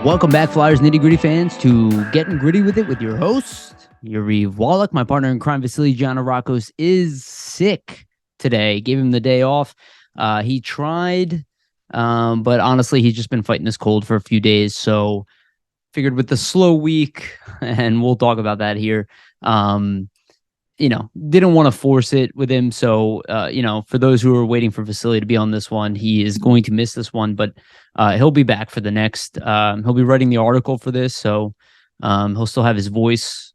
Welcome back, Flyers Nitty Gritty fans, to Getting Gritty with It with your host, Yariv. Wolok. My partner in crime, Vasili, Gianarakos, is sick today. Gave him the day off. He tried, but honestly, he's just been fighting this cold for a few days. So figured with the slow week, and we'll talk about that here. Didn't want to force it with him. So, for those who are waiting for Vasili to be on this one, he is going to miss this one, but he'll be back for the next. He'll be writing the article for this. So he'll still have his voice,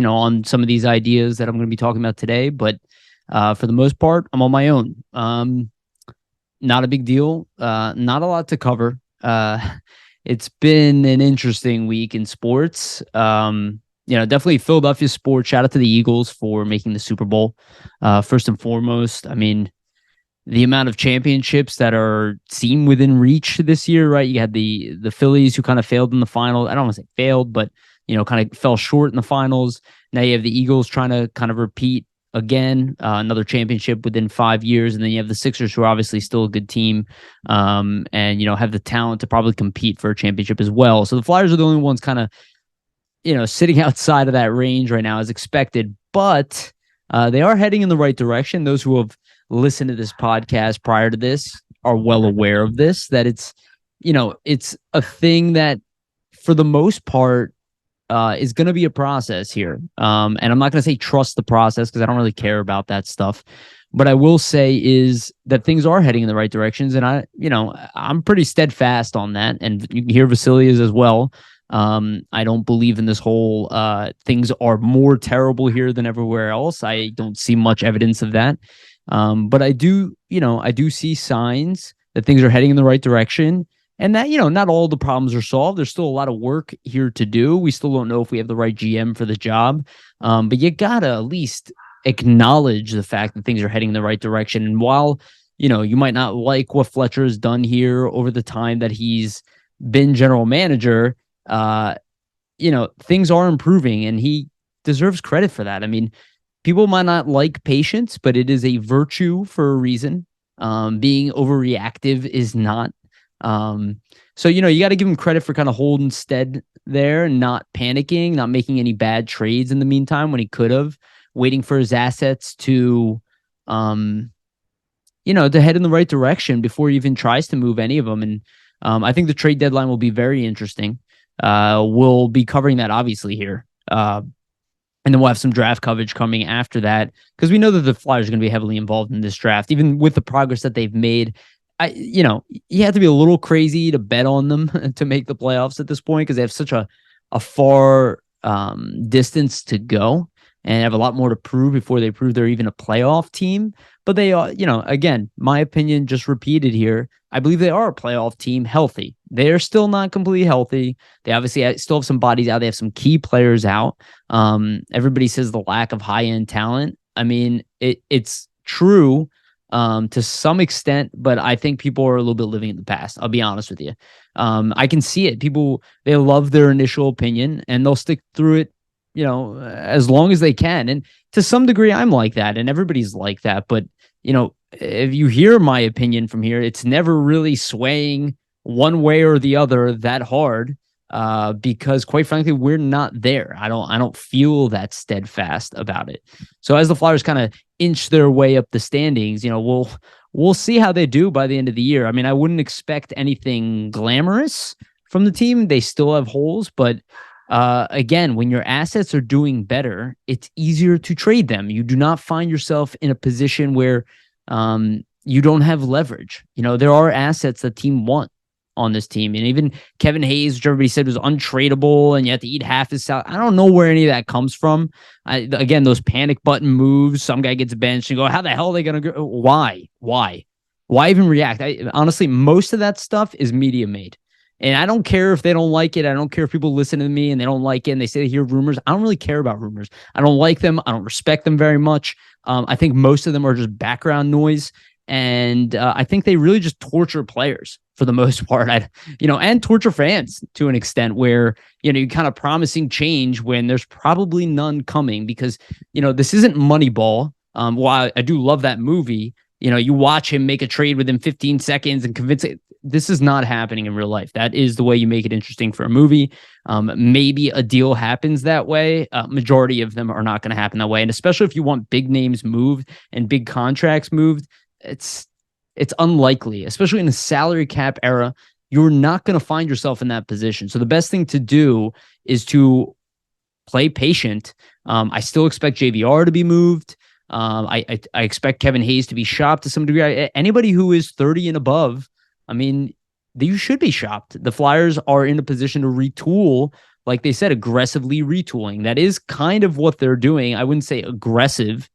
on some of these ideas that I'm going to be talking about today. But for the most part, I'm on my own. Not a big deal. Not a lot to cover. It's been an interesting week in sports. Definitely Philadelphia sports. Shout out to the Eagles for making the Super Bowl. First and foremost, I mean, the amount of championships that seem within reach this year, right? You had the Phillies who kind of failed in the final. I don't want to say failed, but, kind of fell short in the finals. Now you have the Eagles trying to kind of repeat again, another championship within 5 years. And then you have the Sixers, who are obviously still a good team, and, have the talent to probably compete for a championship as well. So the Flyers are the only ones kind of, sitting outside of that range right now as expected, but they are heading in the right direction. Those who have listened to this podcast prior to this are well aware of this, that it's a thing that for the most part is going to be a process here. And I'm not going to say trust the process because I don't really care about that stuff. But I will say is that things are heading in the right directions. And I'm pretty steadfast on that. And you can hear Vasili is as well. I don't believe in this whole things are more terrible here than everywhere else. I don't see much evidence of that. But I do see signs that things are heading in the right direction, and that, not all the problems are solved. There's still a lot of work here to do. We still don't know if we have the right GM for the job. But you gotta at least acknowledge the fact that things are heading in the right direction. And while, you might not like what Fletcher has done here over the time that he's been general manager, things are improving, and he deserves credit for that. I mean, people might not like patience, but it is a virtue for a reason. Being overreactive is not. So, you got to give him credit for kind of holding stead there and not panicking, not making any bad trades in the meantime when he could have, waiting for his assets to head in the right direction before he even tries to move any of them. And I think the trade deadline will be very interesting. We'll be covering that obviously here. And then we'll have some draft coverage coming after that, because we know that the Flyers are going to be heavily involved in this draft, even with the progress that they've made. You have to be a little crazy to bet on them to make the playoffs at this point, because they have such a far distance to go and have a lot more to prove before they prove they're even a playoff team. But they are, again, my opinion just repeated here. I believe they are a playoff team healthy. They're still not completely healthy. They obviously still have some bodies out. They have some key players out. Everybody says the lack of high-end talent. I mean, it's true to some extent, but I think people are a little bit living in the past. I'll be honest with you. I can see it. People, they love their initial opinion, and they'll stick through it, as long as they can. And to some degree, I'm like that, and everybody's like that. But, if you hear my opinion from here, it's never really swaying one way or the other that hard, because quite frankly, we're not there. I don't feel that steadfast about it. So as the Flyers kind of inch their way up the standings, we'll see how they do by the end of the year. I mean, I wouldn't expect anything glamorous from the team. They still have holes, but again, when your assets are doing better, it's easier to trade them. You do not find yourself in a position where you don't have leverage. There are assets that team want on this team. And even Kevin Hayes, which everybody said was untradeable, and you have to eat half his salary. I don't know where any of that comes from. Again, those panic button moves, some guy gets benched and go, how the hell are they going to go? Why even react? Honestly, most of that stuff is media made. And I don't care if they don't like it. I don't care if people listen to me and they don't like it and they say they hear rumors. I don't really care about rumors. I don't like them. I don't respect them very much. I think most of them are just background noise. And I think they really just torture players for the most part, and torture fans to an extent where, you're kind of promising change when there's probably none coming, because, this isn't Moneyball. While I do love that movie, you watch him make a trade within 15 seconds and convince it. This is not happening in real life. That is the way you make it interesting for a movie. Maybe a deal happens that way. Majority of them are not going to happen that way. And especially if you want big names moved and big contracts moved, it's unlikely, especially in the salary cap era. You're not going to find yourself in that position. So the best thing to do is to play patient. I still expect JVR to be moved. I expect Kevin Hayes to be shopped to some degree. Anybody who is 30 and above, I mean, you should be shopped. The Flyers are in a position to retool, like they said, aggressively retooling. That is kind of what they're doing. I wouldn't say aggressive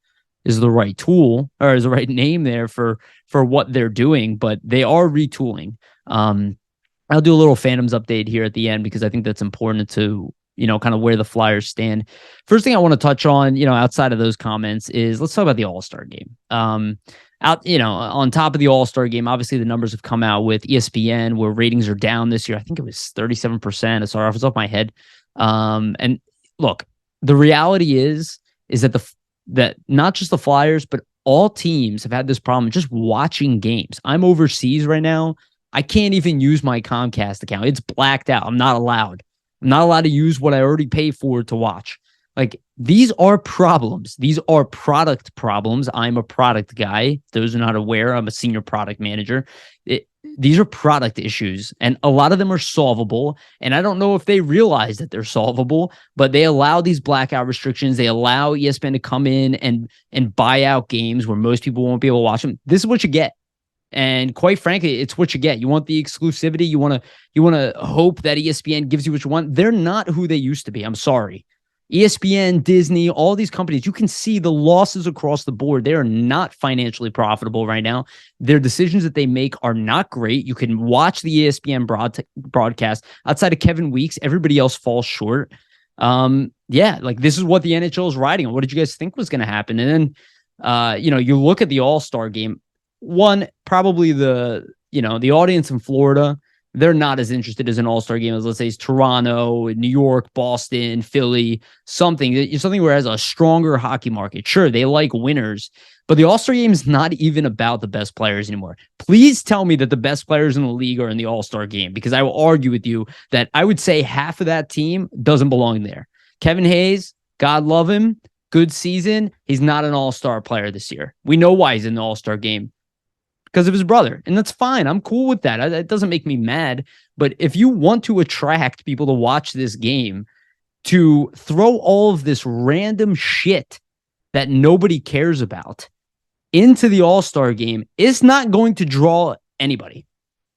is the right tool or is the right name there for what they're doing, but they are retooling. I'll do a little Phantoms update here at the end because I think that's important to, kind of where the Flyers stand. First thing I want to touch on, outside of those comments is let's talk about the All-Star game. On top of the All-Star game, obviously the numbers have come out with ESPN where ratings are down this year. I think it was 37%. Sorry, off the top of my head. And look, the reality is that not just the Flyers, but all teams have had this problem just watching games. I'm overseas right now. I can't even use my Comcast account. It's blacked out. I'm not allowed. I'm not allowed to use what I already pay for to watch. Like, these are problems. These are product problems. I'm a product guy. Those are not aware, I'm a senior product manager. These are product issues, and a lot of them are solvable. And I don't know if they realize that they're solvable, but they allow these blackout restrictions. They allow ESPN to come in and buy out games where most people won't be able to watch them. This is what you get. And quite frankly, it's what you get. You want the exclusivity. You want to hope that ESPN gives you what you want. They're not who they used to be. I'm sorry. ESPN, Disney, all these companies, you can see the losses across the board. They are not financially profitable right now. Their decisions that they make are not great. You can watch the ESPN broadcast. Outside of Kevin Weeks, everybody else falls short. This is what the NHL is riding on. What did you guys think was going to happen? And then, you look at the All-Star game. One, probably the audience in Florida, they're not as interested as an All-Star game as, let's say, Toronto, New York, Boston, Philly, something where it has a stronger hockey market. Sure, they like winners, but the All-Star game is not even about the best players anymore. Please tell me that the best players in the league are in the All-Star game, because I will argue with you that I would say half of that team doesn't belong there. Kevin Hayes, God love him, good season. He's not an All-Star player this year. We know why he's in the All-Star game. Because of his brother. And that's fine. I'm cool with that. It doesn't make me mad. But if you want to attract people to watch this game, to throw all of this random shit that nobody cares about into the All-Star game, it's not going to draw anybody.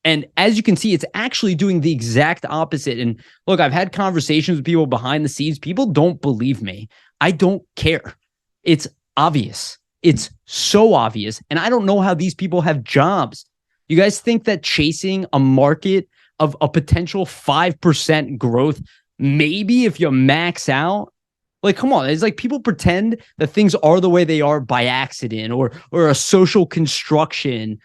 And as you can see, it's actually doing the exact opposite. And look, I've had conversations with people behind the scenes. People don't believe me. I don't care. It's obvious. It's so obvious. And I don't know how these people have jobs. You guys think that chasing a market of a potential 5% growth, maybe if you max out, like, come on, it's like people pretend that things are the way they are by accident or a social construction.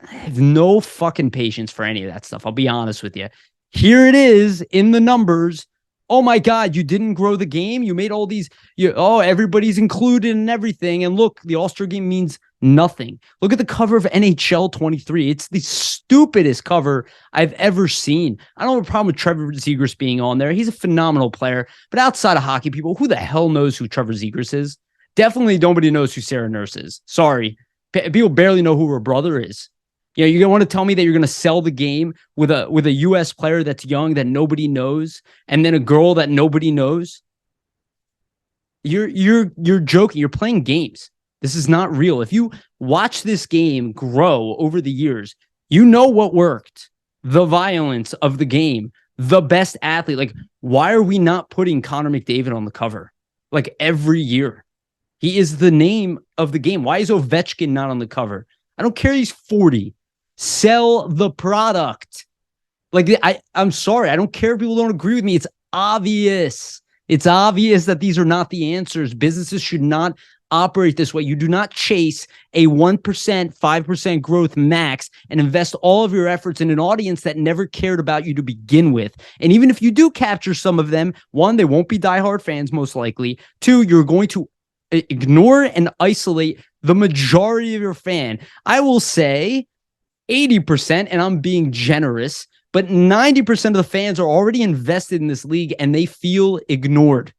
I have no fucking patience for any of that stuff. I'll be honest with you. Here it is in the numbers. Oh my God, you didn't grow the game. You made all these, everybody's included in everything. And look, the All-Star game means nothing. Look at the cover of NHL 23. It's the stupidest cover I've ever seen. I don't have a problem with Trevor Zegras being on there. He's a phenomenal player. But outside of hockey people, who the hell knows who Trevor Zegras is? Definitely nobody knows who Sarah Nurse is. Sorry. People barely know who her brother is. You're going to want to tell me that you're going to sell the game with a U.S. player that's young that nobody knows, and then a girl that nobody knows? You're joking. You're playing games. This is not real. If you watch this game grow over the years, you know what worked. The violence of the game, the best athlete. Like, why are we not putting Connor McDavid on the cover? Like, every year. He is the name of the game. Why is Ovechkin not on the cover? I don't care. He's 40. Sell the product. Like, I'm sorry. I don't care if people don't agree with me. It's obvious. It's obvious that these are not the answers. Businesses should not operate this way. You do not chase a 1%, 5% growth max and invest all of your efforts in an audience that never cared about you to begin with. And even if you do capture some of them, one, they won't be diehard fans, most likely. Two, you're going to ignore and isolate the majority of your fan. I will say 80%, and I'm being generous, but 90% of the fans are already invested in this league and they feel ignored.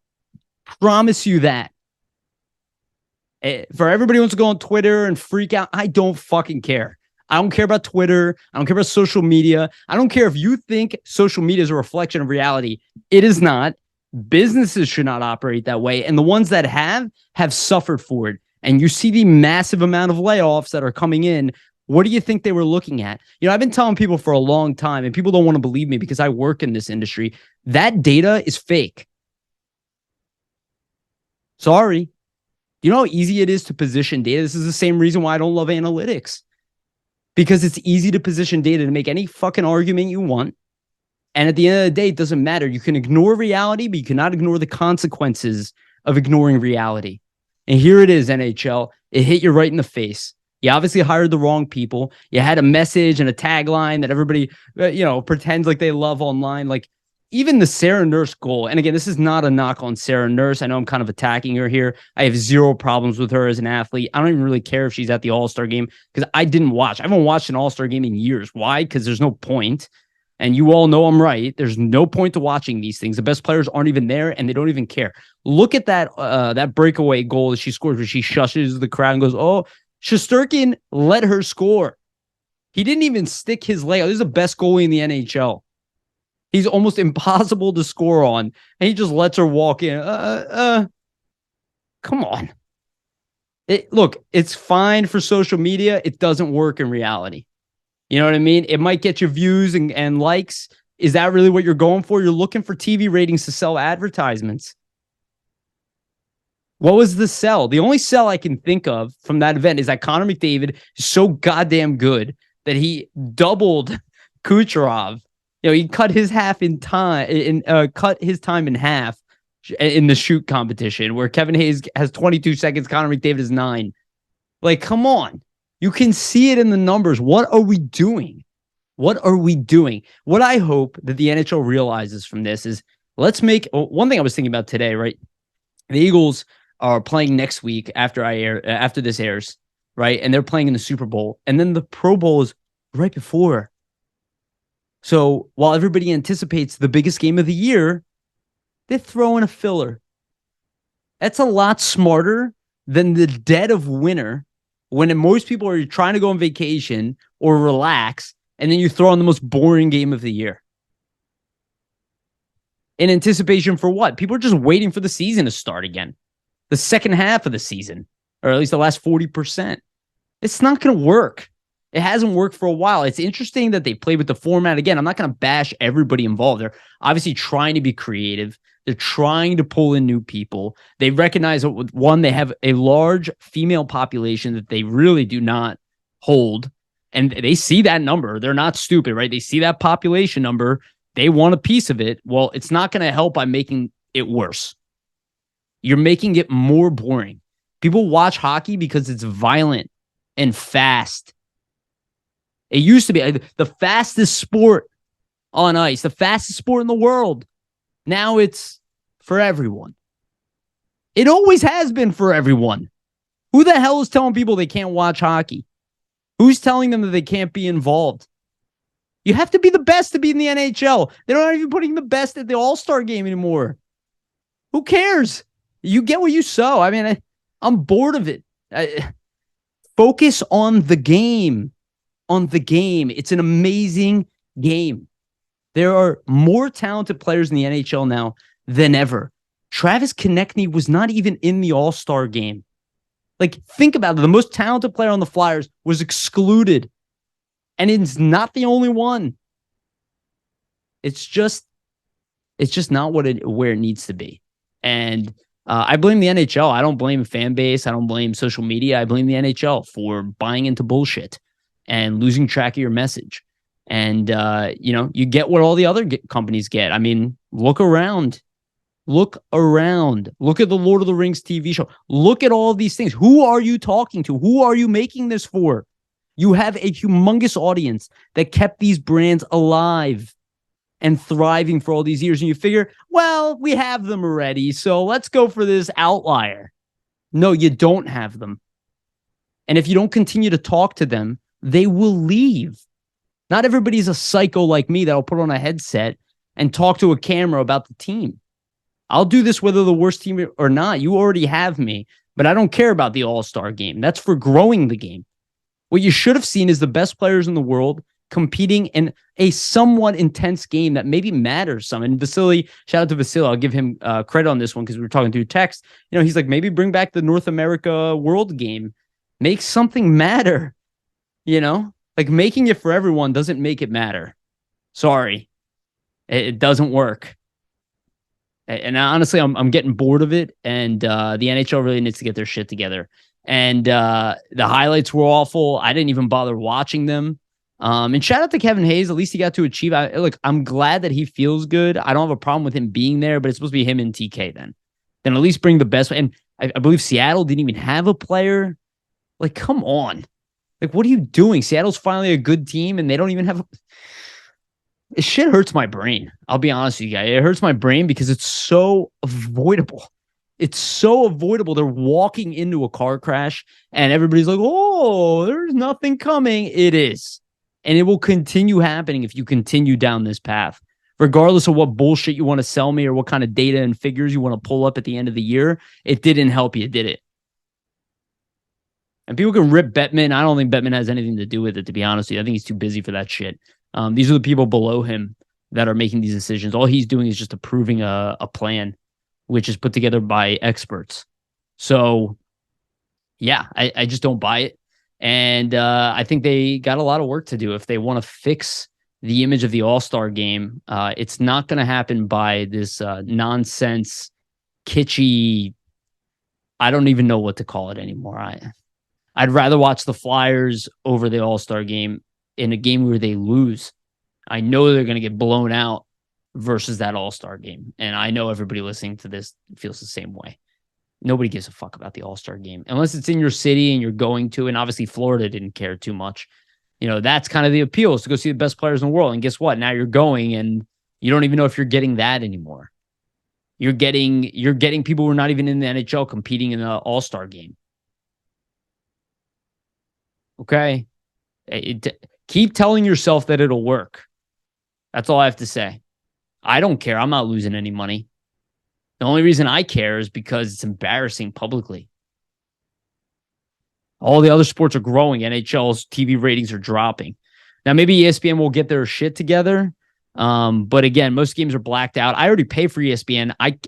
Promise you that. For everybody who wants to go on Twitter and freak out, I don't fucking care. I don't care about Twitter. I don't care about social media. I don't care if you think social media is a reflection of reality. It is not. Businesses should not operate that way. And the ones that have suffered for it. And you see the massive amount of layoffs that are coming in. What do you think they were looking at? I've been telling people for a long time, and people don't want to believe me because I work in this industry. That data is fake. Sorry. You know how easy it is to position data? This is the same reason why I don't love analytics. Because it's easy to position data to make any fucking argument you want. And at the end of the day, it doesn't matter. You can ignore reality, but you cannot ignore the consequences of ignoring reality. And here it is, NHL. It hit you right in the face. You obviously hired the wrong people. You had a message and a tagline that everybody, pretends like they love online. Like even the Sarah Nurse goal. And again, this is not a knock on Sarah Nurse. I know I'm kind of attacking her here. I have zero problems with her as an athlete. I don't even really care if she's at the All-Star game because I didn't watch. I haven't watched an All-Star game in years. Why? Because there's no point. And you all know I'm right. There's no point to watching these things. The best players aren't even there, and they don't even care. Look at that breakaway goal that she scores where she shushes the crowd and goes, "Oh, Shesterkin let her score." He didn't even stick his leg out. This is the best goalie in the NHL. He's almost impossible to score on, and he just lets her walk in. Come on. Look, it's fine for social media. It doesn't work in reality. You know what I mean? It might get you views and likes. Is that really what you're going for? You're looking for TV ratings to sell advertisements. What was the sell? The only sell I can think of from that event is that Connor McDavid is so goddamn good that he doubled Kucherov. He cut his cut his time in half in the shoot competition where Kevin Hayes has 22 seconds, Connor McDavid is 9. Like, come on. You can see it in the numbers. What are we doing? What are we doing? What I hope that the NHL realizes from this is let's make one thing I was thinking about today, right? The Eagles are playing next week after this airs, right? And they're playing in the Super Bowl. And then the Pro Bowl is right before. So while everybody anticipates the biggest game of the year, they're throwing a filler. That's a lot smarter than the dead of winter when most people are trying to go on vacation or relax, and then you throw on the most boring game of the year. In anticipation for what? People are just waiting for the season to start again. The second half of the season, or at least the last 40%. It's not going to work. It hasn't worked for a while. It's interesting that they played with the format. Again, I'm not going to bash everybody involved. They're obviously trying to be creative. They're trying to pull in new people. They recognize that, one, they have a large female population that they really do not hold. And they see that number. They're not stupid, right? They see that population number. They want a piece of it. Well, it's not going to help by making it worse. You're making it more boring. People watch hockey because it's violent and fast. It used to be the fastest sport on ice, the fastest sport in the world. Now it's for everyone. It always has been for everyone. Who the hell is telling people they can't watch hockey? Who's telling them that they can't be involved? You have to be the best to be in the NHL. They're not even putting the best at the All-Star game anymore. Who cares? You get what you sow. I mean, I'm bored of it. Focus on the game. On the game. It's an amazing game. There are more talented players in the NHL now than ever. Travis Konechny was not even in the All-Star game. Like, think about it. The most talented player on the Flyers was excluded. And it's not the only one. It's just not where it needs to be. And I blame the NHL. I don't blame fan base. I don't blame social media. I blame the NHL for buying into bullshit and losing track of your message. And, you get what all the other companies get. I mean, look around. Look around. Look at the Lord of the Rings TV show. Look at all these things. Who are you talking to? Who are you making this for? You have a humongous audience that kept these brands alive and thriving for all these years. And you figure, well, we have them already, so let's go for this outlier. No, you don't have them. And if you don't continue to talk to them, they will leave. Not everybody's a psycho like me that'll put on a headset and talk to a camera about the team. I'll do this whether the worst team or not. You already have me, but I don't care about the All-Star game. That's for growing the game. What you should have seen is the best players in the world competing in a somewhat intense game that maybe matters some. And Vasili, shout out to Vasili. I'll give him credit on this one because we were talking through text. He's like, maybe bring back the North America World Game. Make something matter. Like making it for everyone doesn't make it matter. Sorry. It doesn't work. And honestly, I'm getting bored of it. And the NHL really needs to get their shit together. And the highlights were awful. I didn't even bother watching them. And shout out to Kevin Hayes. At least he got to achieve. I'm glad that he feels good. I don't have a problem with him being there, but it's supposed to be him and TK then. Then at least bring the best. And I believe Seattle didn't even have a player. Like, come on. Like, what are you doing? Seattle's finally a good team, and they don't even have This shit hurts my brain. I'll be honest with you guys. It hurts my brain because it's so avoidable. It's so avoidable. They're walking into a car crash, and everybody's like, oh, there's nothing coming. It is. And it will continue happening if you continue down this path. Regardless of what bullshit you want to sell me or what kind of data and figures you want to pull up at the end of the year, it didn't help you, did it? And people can rip Bettman. I don't think Bettman has anything to do with it, to be honest with you. I think he's too busy for that shit. These are the people below him that are making these decisions. All he's doing is just approving a plan, which is put together by experts. So, yeah, I just don't buy it. And I think they got a lot of work to do if they want to fix the image of the All-Star game. It's not going to happen by this nonsense, kitschy, I don't even know what to call it anymore. I'd rather watch the Flyers over the All-Star game in a game where they lose. I know they're going to get blown out versus that All-Star game. And I know everybody listening to this feels the same way. Nobody gives a fuck about the All-Star game unless it's in your city and you're going to. And obviously Florida didn't care too much. That's kind of the appeal, is to go see the best players in the world. And guess what? Now you're going and you don't even know if you're getting that anymore. You're getting people who are not even in the NHL competing in the All-Star game. Okay. Keep telling yourself that it'll work. That's all I have to say. I don't care. I'm not losing any money. The only reason I care is because it's embarrassing publicly. All the other sports are growing. NHL's TV ratings are dropping. Now, maybe ESPN will get their shit together. But again, most games are blacked out. I already pay for ESPN. I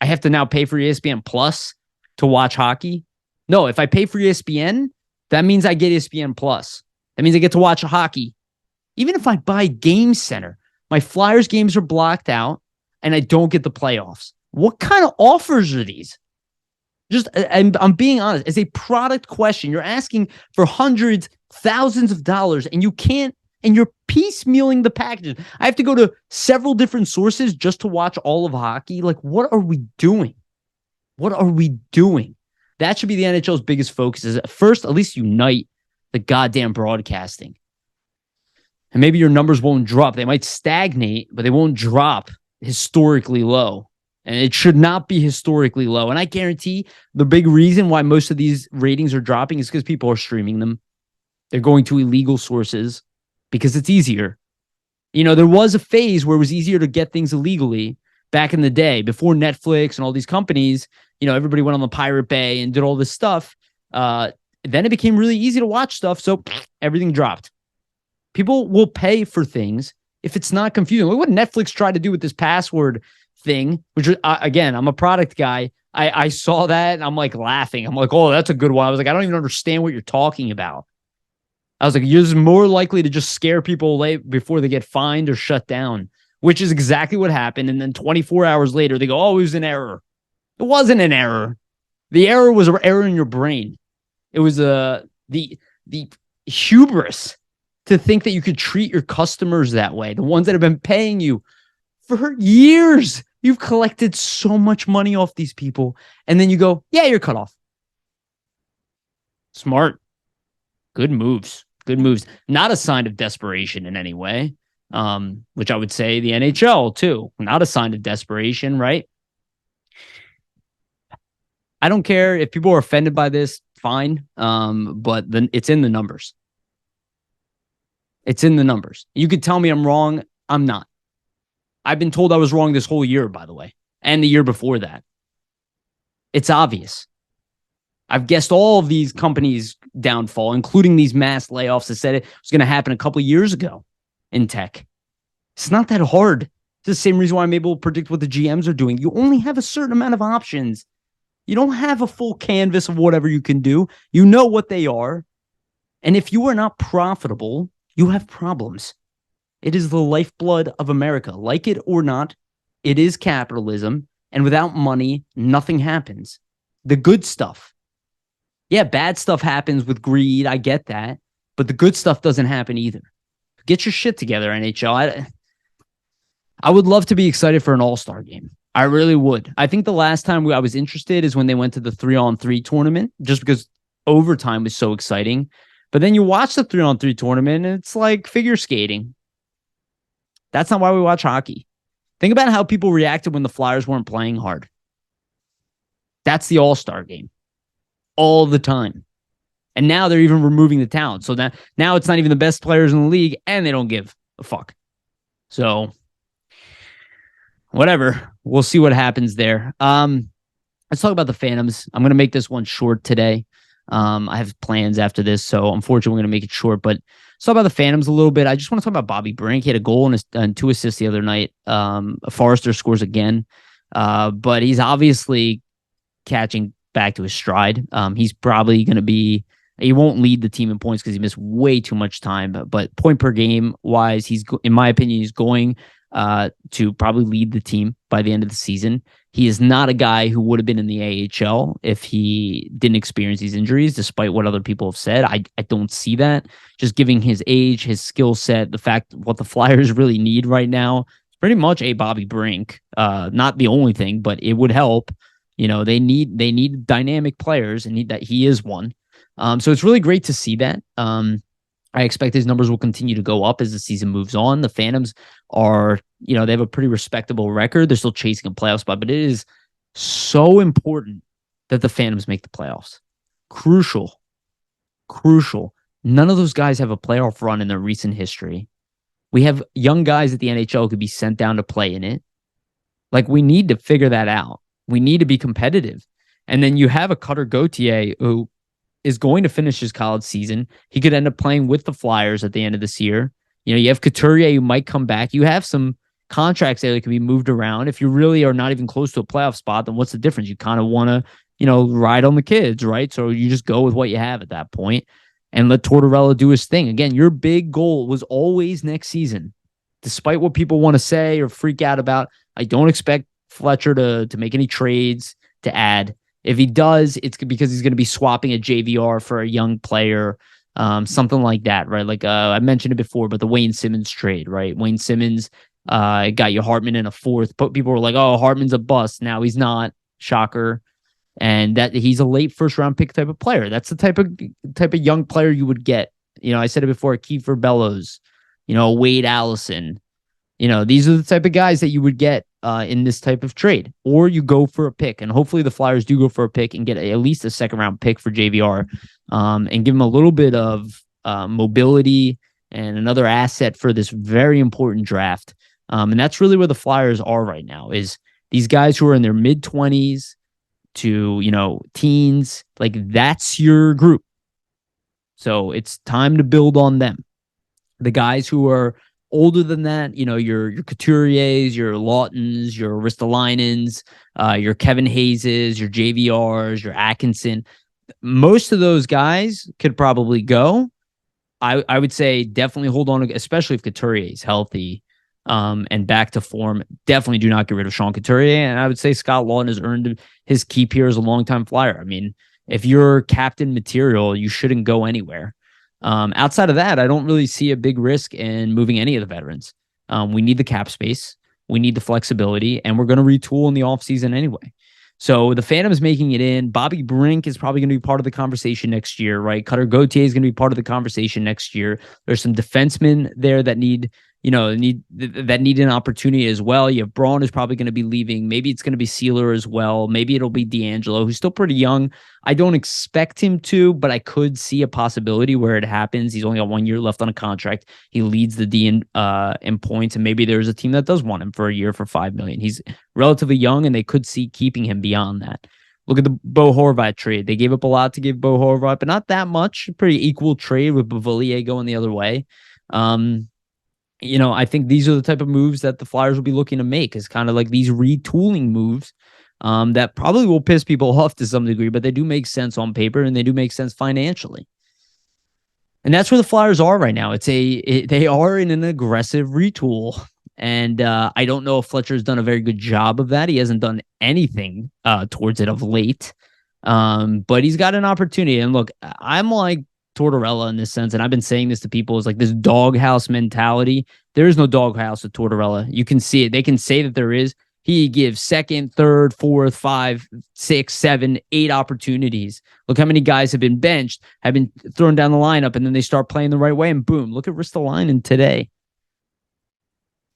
have to now pay for ESPN Plus to watch hockey. No, if I pay for ESPN, that means I get ESPN Plus. That means I get to watch hockey. Even if I buy Game Center, my Flyers games are blocked out and I don't get the playoffs. What kind of offers are these? I'm being honest. As a product question, you're asking for hundreds, thousands of dollars, and you can't, and you're piecemealing the packages. I have to go to several different sources just to watch all of hockey. Like, what are we doing? What are we doing? That should be the NHL's biggest focus, is first, at least unite the goddamn broadcasting. And maybe your numbers won't drop. They might stagnate, but they won't drop historically low. And it should not be historically low. And I guarantee the big reason why most of these ratings are dropping is because people are streaming them. They're going to illegal sources because it's easier. There was a phase where it was easier to get things illegally back in the day before Netflix and all these companies. Everybody went on the Pirate Bay and did all this stuff. Then it became really easy to watch stuff. So everything dropped. People will pay for things if it's not confusing. Look what Netflix tried to do with this password thing, which again, I'm a product guy. I saw that and I'm like laughing. I'm like, oh, that's a good one. I was like, I don't even understand what you're talking about. I was like, you're just more likely to just scare people away before they get fined or shut down, which is exactly what happened. And then 24 hours later, they go, oh, it was an error. It wasn't an error. The error was an error in your brain. It was the hubris to think that you could treat your customers that way. The ones that have been paying you for years. You've collected so much money off these people. And then you go, yeah, you're cut off. Smart. Good moves. Good moves. Not a sign of desperation in any way, which I would say the NHL too. Not a sign of desperation, right? I don't care if people are offended by this, fine. But then it's in the numbers. It's in the numbers. You could tell me I'm wrong. I'm not. I've been told I was wrong this whole year, by the way, and the year before that. It's obvious. I've guessed all of these companies' downfall, including these mass layoffs that said it was going to happen a couple of years ago in tech. It's not that hard. It's the same reason why I'm able to predict what the GMs are doing. You only have a certain amount of options. You don't have a full canvas of whatever you can do. You know what they are. And if you are not profitable, you have problems. It is the lifeblood of America. Like it or not, it is capitalism. And without money, nothing happens. The good stuff. Yeah, bad stuff happens with greed. I get that. But the good stuff doesn't happen either. Get your shit together, NHL. I would love to be excited for an all-star game. I really would. I think the last time I was interested is when they went to the 3-on-3 tournament, just because overtime was so exciting. But then you watch the 3-on-3 tournament, and it's like figure skating. That's not why we watch hockey. Think about how people reacted when the Flyers weren't playing hard. That's the all-star game. All the time. And now they're even removing the talent. So that now it's not even the best players in the league, and they don't give a fuck. So, whatever. We'll see what happens there. Let's talk about the Phantoms. I'm going to make this one short today. I have plans after this, so unfortunately, we're going to make it short. But let's talk about the Phantoms a little bit. I just want to talk about Bobby Brink. He had a goal and 2 assists the other night. Forrester scores again. But he's obviously catching back to his stride. He's probably going to be... He won't lead the team in points because he missed way too much time. But point per game wise, in my opinion, he's going to probably lead the team by the end of the season. He is not a guy who would have been in the AHL if he didn't experience these injuries, despite what other people have said. I don't see that. Just giving his age, his skill set, the fact what the Flyers really need right now, it's pretty much a Bobby Brink. Not the only thing, but it would help. You know, they need dynamic players, and that he is one. So it's really great to see that. I expect his numbers will continue to go up as the season moves on. The Phantoms are, they have a pretty respectable record. They're still chasing a playoff spot, but it is so important that the Phantoms make the playoffs. Crucial. None of those guys have a playoff run in their recent history. We have young guys at the NHL who could be sent down to play in it. Like, we need to figure that out. We need to be competitive. And then you have a Cutter Gauthier who is going to finish his college season. He could end up playing with the Flyers at the end of this year. You have Couturier who might come back. You have some contracts there that can be moved around. If you really are not even close to a playoff spot, then what's the difference? You kind of want to, ride on the kids, right? So you just go with what you have at that point and let Tortorella do his thing. Again, your big goal was always next season. Despite what people want to say or freak out about, I don't expect Fletcher to make any trades to add. If he does, it's because he's going to be swapping a JVR for a young player, something like that, right? Like I mentioned it before, but the Wayne Simmons trade, right? Wayne Simmons got you Hartman in a fourth. But people were like, "Oh, Hartman's a bust." Now he's not. Shocker. And that he's a late first round pick type of player. That's the type of young player you would get. I said it before. Kiefer Bellows, Wade Allison. These are the type of guys that you would get in this type of trade, or you go for a pick, and hopefully the Flyers do go for a pick and get at least a second round pick for JVR, and give him a little bit of mobility and another asset for this very important draft. And that's really where the Flyers are right now, is these guys who are in their mid-20s to, teens, like that's your group. So it's time to build on them. The guys who are older than that, your Couturiers, your Laughtons, your Ristolainens, your Kevin Hayeses, your JVRs, your Atkinson. Most of those guys could probably go. I would say definitely hold on, especially if Couturier is healthy and back to form. Definitely do not get rid of Sean Couturier. And I would say Scott Laughton has earned his keep here as a longtime Flyer. I mean, if you're captain material, you shouldn't go anywhere. Outside of that, I don't really see a big risk in moving any of the veterans. We need the cap space. We need the flexibility, and we're going to retool in the offseason anyway. So the Phantoms making it in. Bobby Brink is probably going to be part of the conversation next year, right? Cutter Gauthier is going to be part of the conversation next year. There's some defensemen there that need, that need an opportunity as well. You have Braun is probably going to be leaving. Maybe it's going to be Sealer as well. Maybe it'll be D'Angelo, who's still pretty young. I don't expect him to, but I could see a possibility where it happens. He's only got 1 year left on a contract. He leads the D in points, and maybe there's a team that does want him for a year for $5 million. He's relatively young, and they could see keeping him beyond that. Look at the Bo Horvat trade. They gave up a lot to give Bo Horvat, but not that much. Pretty equal trade with Bavelier going the other way. I think these are the type of moves that the Flyers will be looking to make, is kind of like these retooling moves that probably will piss people off to some degree, but they do make sense on paper and they do make sense financially. And that's where the Flyers are right now. They are in an aggressive retool. And I don't know if Fletcher's done a very good job of that. He hasn't done anything towards it of late. But he's got an opportunity. And look, I'm like Tortorella in this sense, and I've been saying this to people, is like this doghouse mentality. There is no doghouse with Tortorella. You can see it. They can say that there is. He gives second, third, fourth, 5, 6, 7, 8 opportunities. Look how many guys have been benched, have been thrown down the lineup, and then they start playing the right way, and boom, look at Ristolainen today.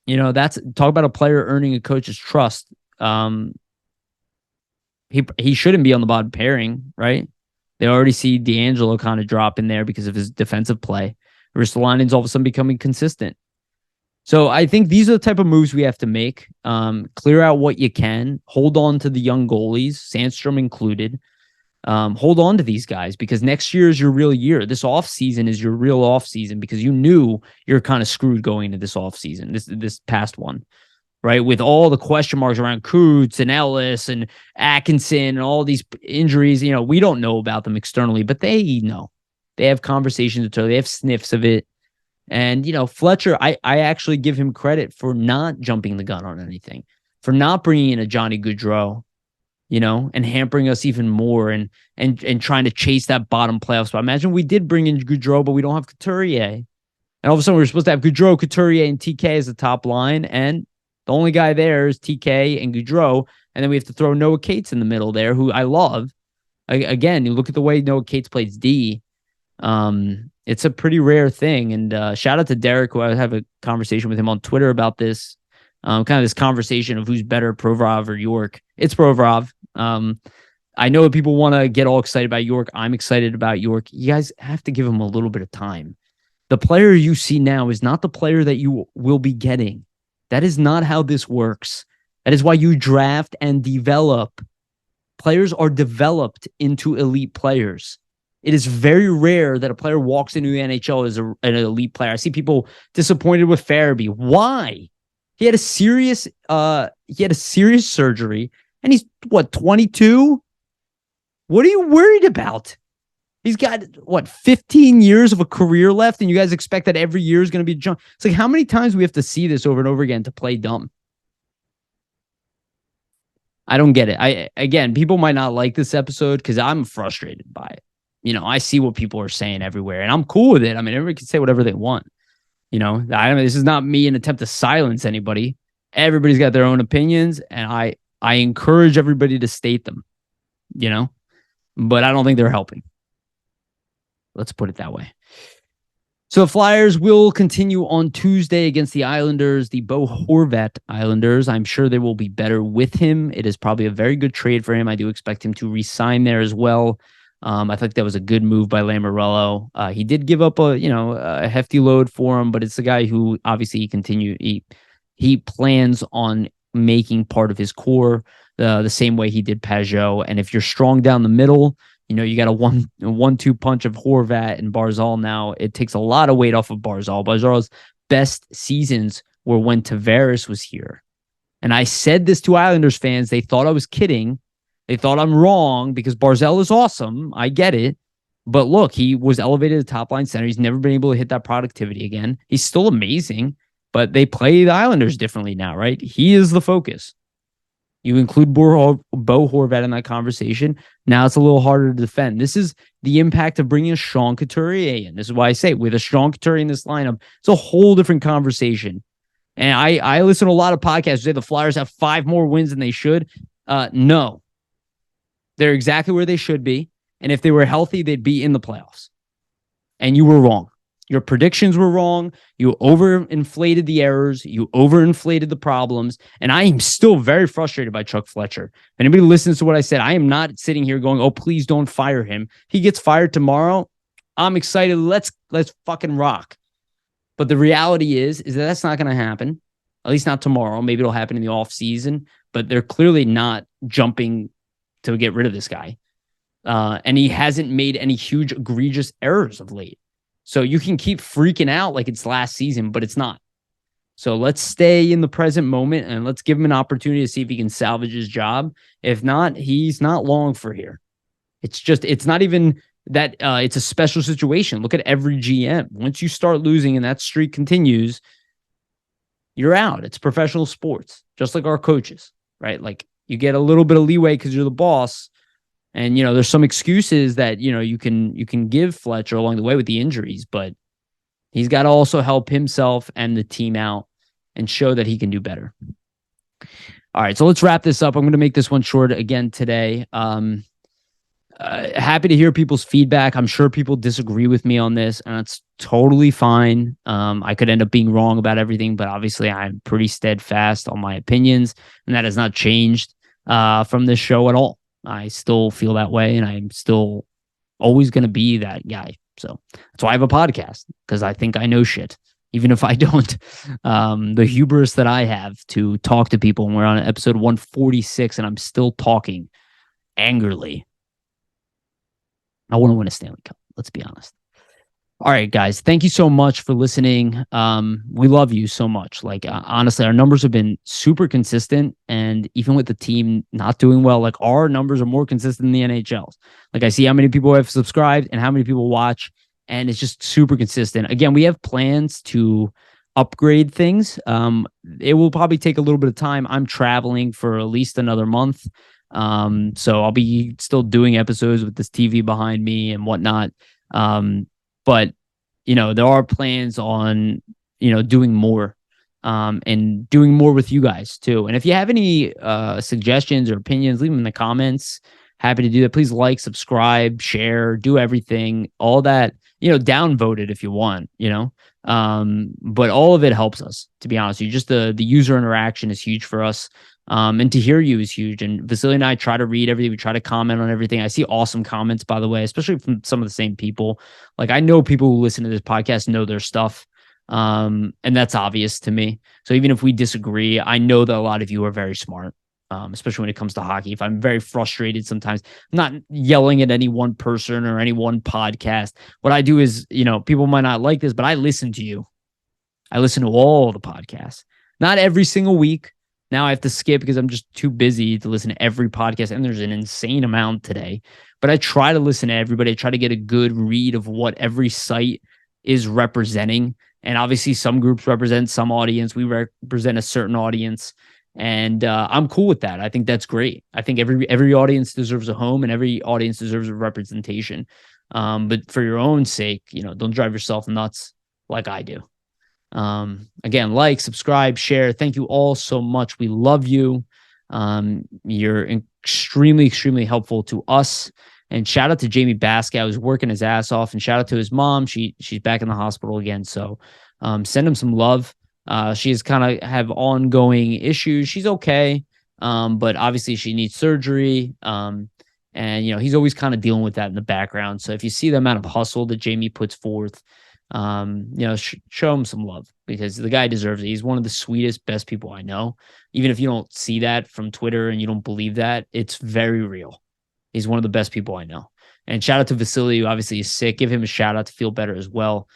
That's talk about a player earning a coach's trust. He shouldn't be on the bottom pairing, right? They already see D'Angelo kind of drop in there because of his defensive play. Ristolainen's all of a sudden becoming consistent. So I think these are the type of moves we have to make. Clear out what you can. Hold on to the young goalies, Sandstrom included. Hold on to these guys, because next year is your real year. This offseason is your real offseason, because you knew you're kind of screwed going into this offseason, this past one, right? With all the question marks around Coots and Ellis and Atkinson and all these injuries, we don't know about them externally, but they know. They have conversations internally. They have sniffs of it. And, Fletcher, I actually give him credit for not jumping the gun on anything, for not bringing in a Johnny Gaudreau, and hampering us even more and trying to chase that bottom playoff spot. Imagine we did bring in Gaudreau, but we don't have Couturier. And all of a sudden we're supposed to have Gaudreau, Couturier, and TK as the top line. And the only guy there is TK and Gaudreau. And then we have to throw Noah Cates in the middle there, who I love. Again, you look at the way Noah Cates plays D. It's a pretty rare thing. And shout out to Derek, who I have a conversation with him on Twitter about this. Kind of this conversation of who's better, Provorov or York. It's Provorov. I know people want to get all excited about York. I'm excited about York. You guys have to give him a little bit of time. The player you see now is not the player that you will be getting. That is not how this works. That is why you draft and develop. Players are developed into elite players. It is very rare that a player walks into the NHL as an elite player. I see people disappointed with Farabee. Why? He had a serious surgery, and he's 22? What are you worried about? He's got 15 years of a career left, and you guys expect that every year is going to be jump. It's like, how many times we have to see this over and over again to play dumb? I don't get it. Again, people might not like this episode because I'm frustrated by it. I see what people are saying everywhere, and I'm cool with it. I mean, everybody can say whatever they want. This is not me an attempt to silence anybody. Everybody's got their own opinions, and I encourage everybody to state them, but I don't think they're helping. Let's put it that way. So Flyers will continue on Tuesday against the Islanders, the Bo Horvat Islanders. I'm sure they will be better with him. It is probably a very good trade for him. I do expect him to re-sign there as well. I think that was a good move by Lamoriello. He did give up a hefty load for him, but it's a guy who obviously he plans on making part of his core the same way he did Pajot. And if you're strong down the middle, you got a 1-2 punch of Horvat and Barzal now. It takes a lot of weight off of Barzal. Barzal's best seasons were when Tavares was here. And I said this to Islanders fans. They thought I was kidding. They thought I'm wrong because Barzal is awesome. I get it. But look, he was elevated to top line center. He's never been able to hit that productivity again. He's still amazing, but they play the Islanders differently now, right? He is the focus. You include Bo Horvat in that conversation. Now it's a little harder to defend. This is the impact of bringing a Sean Couturier in. This is why I say with a Sean Couturier in this lineup, it's a whole different conversation. And I listen to a lot of podcasts who say the Flyers have 5 more wins than they should. No. They're exactly where they should be. And if they were healthy, they'd be in the playoffs. And you were wrong. Your predictions were wrong. You overinflated the errors. You overinflated the problems. And I am still very frustrated by Chuck Fletcher. If anybody listens to what I said, I am not sitting here going, oh, please don't fire him. He gets fired tomorrow. I'm excited. Let's fucking rock. But the reality is that that's not going to happen. At least not tomorrow. Maybe it'll happen in the off season. But they're clearly not jumping to get rid of this guy. And he hasn't made any huge egregious errors of late. So you can keep freaking out like it's last season, but it's not. So let's stay in the present moment and let's give him an opportunity to see if he can salvage his job. If not, he's not long for here. It's not even that it's a special situation. Look at every GM. Once you start losing and that streak continues, you're out. It's professional sports, just like our coaches, right? Like you get a little bit of leeway because you're the boss. And, there's some excuses that, you can give Fletcher along the way with the injuries, but he's got to also help himself and the team out and show that he can do better. All right, so let's wrap this up. I'm going to make this one short again today. Happy to hear people's feedback. I'm sure people disagree with me on this, and that's totally fine. I could end up being wrong about everything, but obviously I'm pretty steadfast on my opinions, and that has not changed from this show at all. I still feel that way, and I'm still always going to be that guy. So that's why I have a podcast, because I think I know shit, even if I don't. The hubris that I have to talk to people, and we're on episode 146, and I'm still talking angrily. I want to win a Stanley Cup. Let's be honest. All right, guys, thank you so much for listening. We love you so much. Like, honestly, our numbers have been super consistent. And even with the team not doing well, like our numbers are more consistent than the NHL's. Like I see how many people have subscribed and how many people watch, and it's just super consistent. Again, we have plans to upgrade things. It will probably take a little bit of time. I'm traveling for at least another month. So I'll be still doing episodes with this TV behind me and whatnot. But, there are plans on, doing more, and doing more with you guys too. And if you have any suggestions or opinions, leave them in the comments. Happy to do that. Please like, subscribe, share, do everything, all that, downvote it if you want, but all of it helps us, to be honest with you. Just the user interaction is huge for us. And to hear you is huge. And Vasili and I try to read everything. We try to comment on everything. I see awesome comments, by the way, especially from some of the same people. Like I know people who listen to this podcast know their stuff. And that's obvious to me. So even if we disagree, I know that a lot of you are very smart, especially when it comes to hockey. If I'm very frustrated sometimes, I'm not yelling at any one person or any one podcast. What I do is, people might not like this, but I listen to you. I listen to all the podcasts, not every single week. Now I have to skip because I'm just too busy to listen to every podcast, and there's an insane amount today. But I try to listen to everybody. I try to get a good read of what every site is representing. And obviously some groups represent some audience. We represent a certain audience. And I'm cool with that. I think that's great. I think every audience deserves a home, and every audience deserves a representation. But for your own sake, don't drive yourself nuts like I do. Again, like, subscribe, share. Thank you all so much. We love you. You're extremely, extremely helpful to us. And shout out to Jamie Baskow, who's working his ass off. And shout out to his mom. She's back in the hospital again. So send him some love. She's kind of have ongoing issues. She's okay. But obviously she needs surgery. And he's always kind of dealing with that in the background. So if you see the amount of hustle that Jamie puts forth, show him some love, because the guy deserves it. He's one of the sweetest, best people I know. Even if you don't see that from Twitter and you don't believe that, it's very real. He's one of the best people I know. And shout out to Vasili, who obviously is sick. Give him a shout out to feel better as well.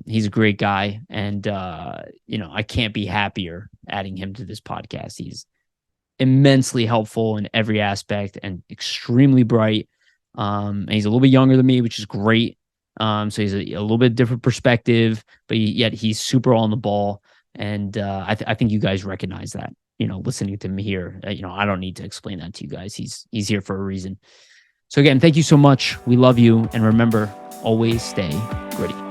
He's a great guy. And, I can't be happier adding him to this podcast. He's immensely helpful in every aspect and extremely bright. And he's a little bit younger than me, which is great. So he's a little bit different perspective, but yet he's super on the ball. And I think you guys recognize that, listening to him here. I don't need to explain that to you guys. He's here for a reason. So again, thank you so much. We love you. And remember, always stay gritty.